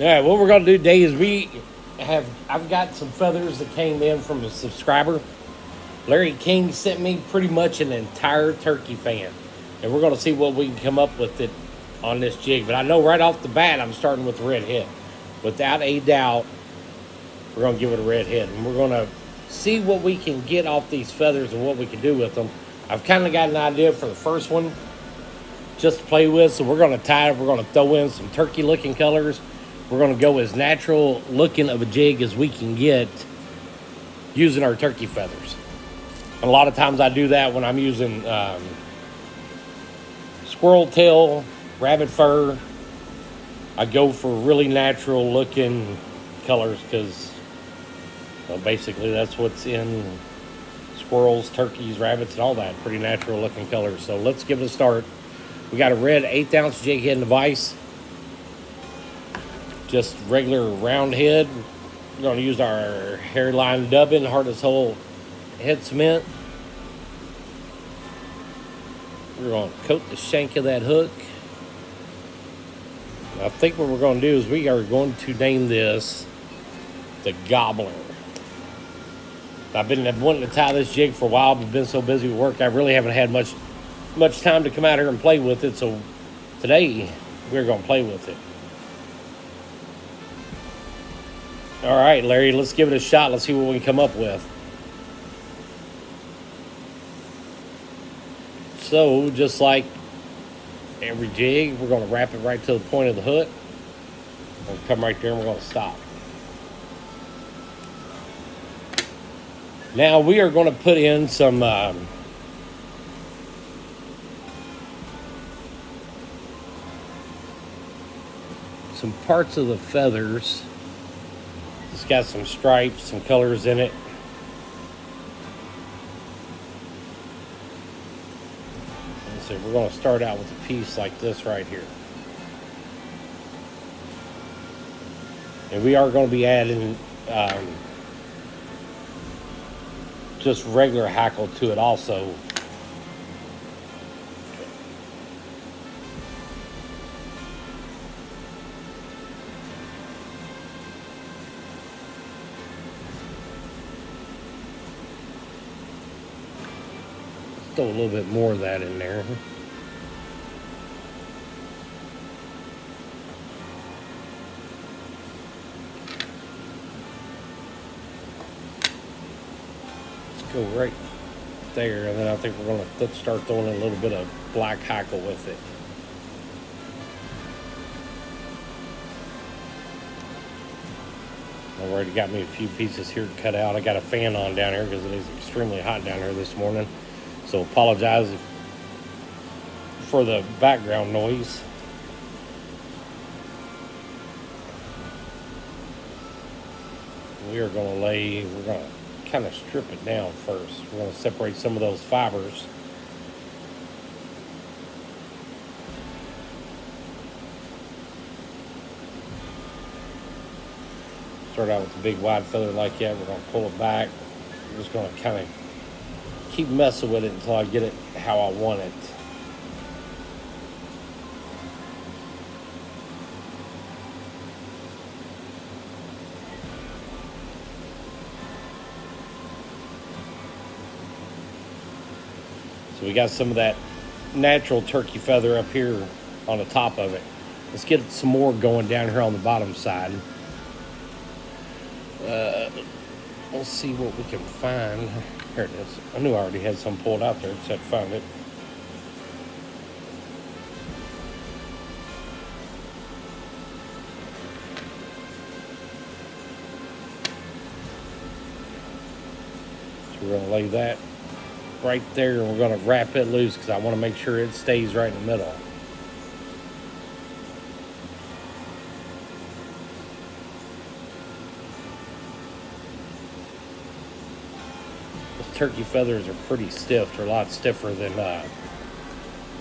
All right, what we're gonna do today is I've got some feathers that came in from a subscriber. Larry King sent me pretty much an entire turkey fan, and we're gonna see what we can come up with it on this jig. But I know right off the bat I'm starting with the red head. Without a doubt, we're gonna give it a red head, and we're gonna see what we can get off these feathers and what we can do with them. I've kind of got an idea for the first one, just to play with. So we're gonna tie it. We're gonna throw in some turkey-looking colors. We're going to go as natural looking of a jig as we can get using our turkey feathers. And a lot of times I do that when I'm using squirrel tail, rabbit fur. I go for really natural looking colors because basically that's what's in squirrels, turkeys, rabbits, and all that. Pretty natural looking colors. So let's give it a start. We got a red 1/8 ounce jig head and a vise. Just regular round head. We're going to use our hairline dubbin, hardest hole head cement. We're going to coat the shank of that hook. I think what we're going to do is we are going to name this the Gobbler. I've been wanting to tie this jig for a while, but been so busy with work, I really haven't had much time to come out here and play with it. So today we're going to play with it. All right, Larry, let's give it a shot. Let's see what we can come up with. So, just like every jig, we're going to wrap it right to the point of the hook. We'll come right there and we're going to stop. Now, we are going to put in some parts of the feathers. It's got some stripes, some colors in it. So we're going to start out with a piece like this right here. And we are going to be adding just regular hackle to it also. Throw a little bit more of that in there. Let's go right there, and then I think we're going to start throwing in a little bit of black hackle with it. I've already got me a few pieces here cut out. I got a fan on down here because it is extremely hot down here this morning. So apologize for the background noise. We're going to kind of strip it down first. We're going to separate some of those fibers. Start out with a big wide feather like that. We're going to pull it back. We're just going to kind of keep messing with it until I get it how I want it. So we got some of that natural turkey feather up here on the top of it. Let's get some more going down here on the bottom side. Let's see what we can find. Here it is. I knew I already had some pulled out there, just had to find it. So we're going to lay that right there, and we're going to wrap it loose because I want to make sure it stays right in the middle. Turkey feathers are pretty stiff. They're a lot stiffer than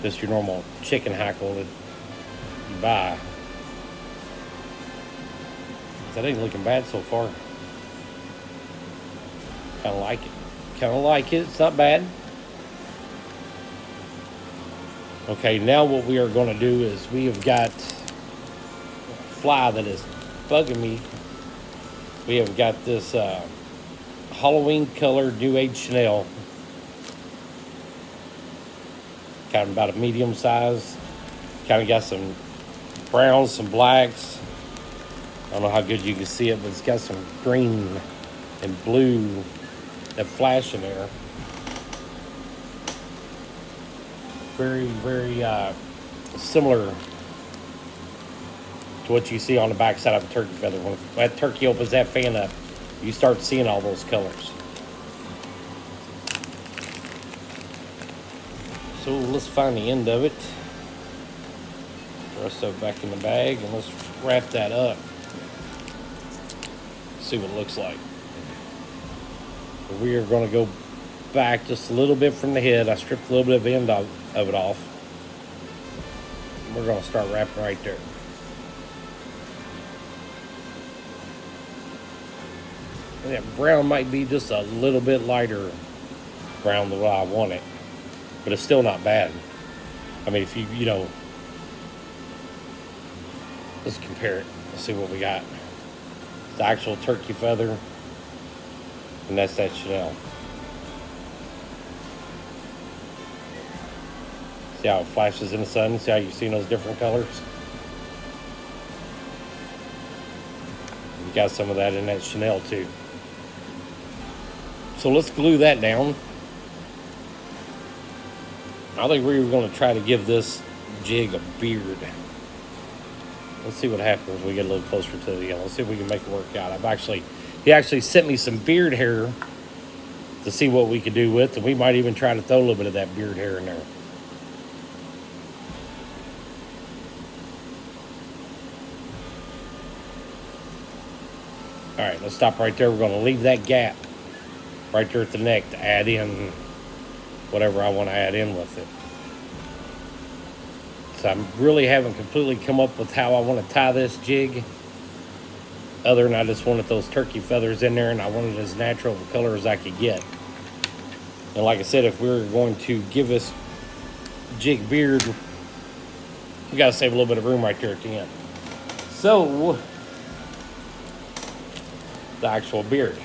just your normal chicken hackle that you buy. That ain't looking bad so far. Kind of like it. It's not bad. Okay, now what we are going to do is we have got a fly that is bugging me. We have got this Halloween color New Age Chanel. Kind of about a medium size. Kind of got some browns, some blacks. I don't know how good you can see it, but it's got some green and blue that flash in there. Very, very similar to what you see on the backside of a turkey feather. When that turkey opens that fan up, you start seeing all those colors. So let's find the end of it. Throw stuff back in the bag and let's wrap that up. See what it looks like. We are going to go back just a little bit from the head. I stripped a little bit of the end of it off. We're going to start wrapping right there. And that brown might be just a little bit lighter brown than what I want it, but it's still not bad. I mean, if you know, let's compare it. Let's see what we got. The actual turkey feather, and that's that Chanel. See how it flashes in the sun? See how you've seen those different colors? You got some of that in that Chanel too. So let's glue that down. I think we were going to try to give this jig a beard. Let's see what happens when we get a little closer to the end. Let's see if we can make it work out. He actually sent me some beard hair to see what we could do with, and we might even try to throw a little bit of that beard hair in there. All right, let's stop right there. We're going to leave that gap right there at the neck to add in whatever I want to add in with it. So I really haven't completely come up with how I want to tie this jig, other than I just wanted those turkey feathers in there and I wanted as natural of a color as I could get. And like I said, if we were going to give this jig beard, we got to save a little bit of room right there at the end. So the actual beard.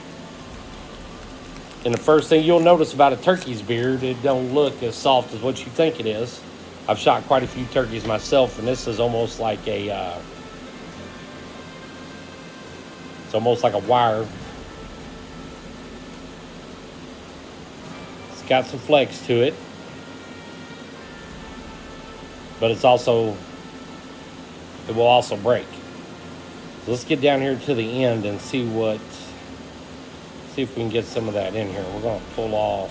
And the first thing you'll notice about a turkey's beard, it don't look as soft as what you think it is. I've shot quite a few turkeys myself, and this is almost like a, it's almost like a wire. It's got some flex to it, but it's also, it will also break. So let's get down here to the end and see if we can get some of that in here. We're going to pull off.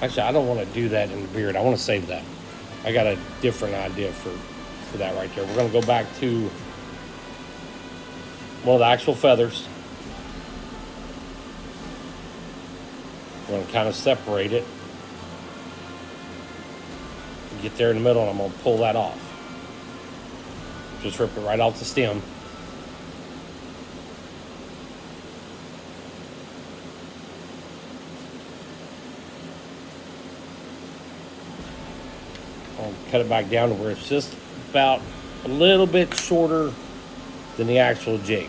Actually, I don't want to do that in the beard. I want to save that. I got a different idea for that right there. We're going to go back to one of the actual feathers. We're going to kind of separate it. Get there in the middle, and I'm going to pull that off. Just rip it right off the stem. I'll cut it back down to where it's just about a little bit shorter than the actual jig.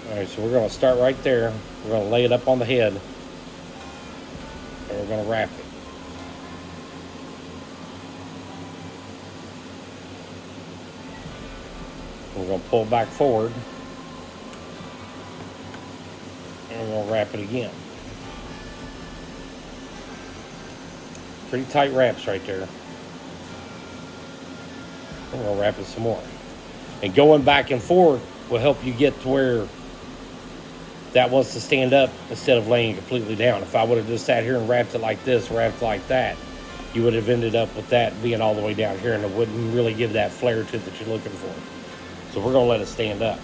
All right, so we're going to start right there. We're going to lay it up on the head, and we're going to wrap it. We're going to pull back forward, and we're going to wrap it again. Pretty tight wraps right there. And we'll wrap it some more. And going back and forth will help you get to where that wants to stand up instead of laying completely down. If I would have just sat here and wrapped it like this, wrapped like that, you would have ended up with that being all the way down here, and it wouldn't really give that flare to it that you're looking for. So we're going to let it stand up.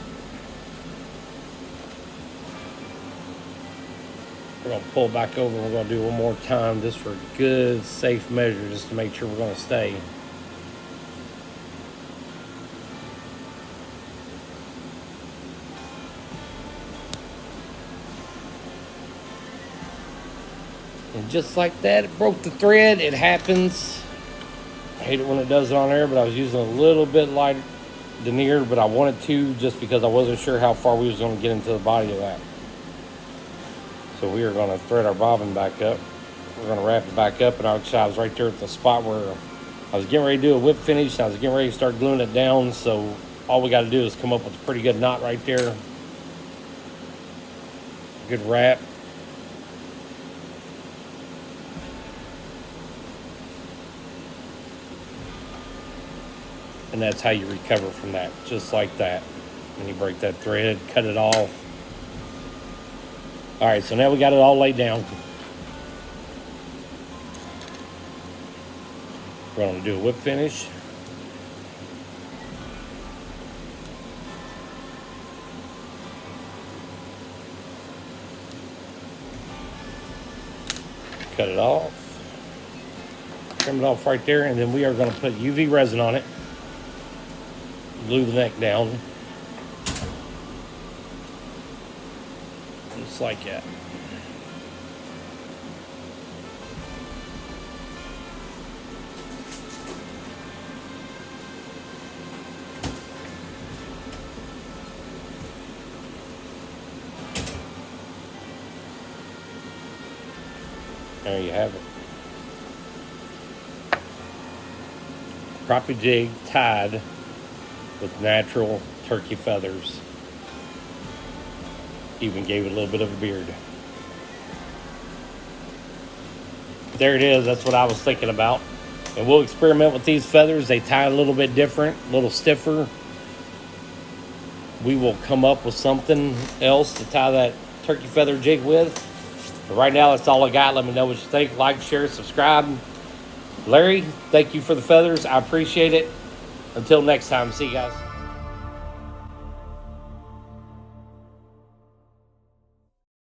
We're going to pull back over, and we're going to do it one more time just for good, safe measure, just to make sure we're going to stay. And just like that, it broke the thread. It happens. I hate it when it does it on there, but I was using a little bit light denier, but I wanted to just because I wasn't sure how far we was going to get into the body of that. So we are going to thread our bobbin back up. We're going to wrap it back up, and I was right there at the spot where I was getting ready to do a whip finish. And I was getting ready to start gluing it down, so all we got to do is come up with a pretty good knot right there. Good wrap. And that's how you recover from that, just like that. When you break that thread, cut it off. All right, so now we got it all laid down. We're going to do a whip finish. Cut it off. Trim it off right there, and then we are going to put UV resin on it. Glue the neck down. Just like that. There you have it. Crappie jig tied with natural turkey feathers. Even gave it a little bit of a beard. There it is. That's what I was thinking about. And we'll experiment with these feathers. They tie a little bit different, a little stiffer. We will come up with something else to tie that turkey feather jig with. But right now, that's all I got. Let me know what you think. Like, share, subscribe. Larry, thank you for the feathers. I appreciate it. Until next time, see you guys.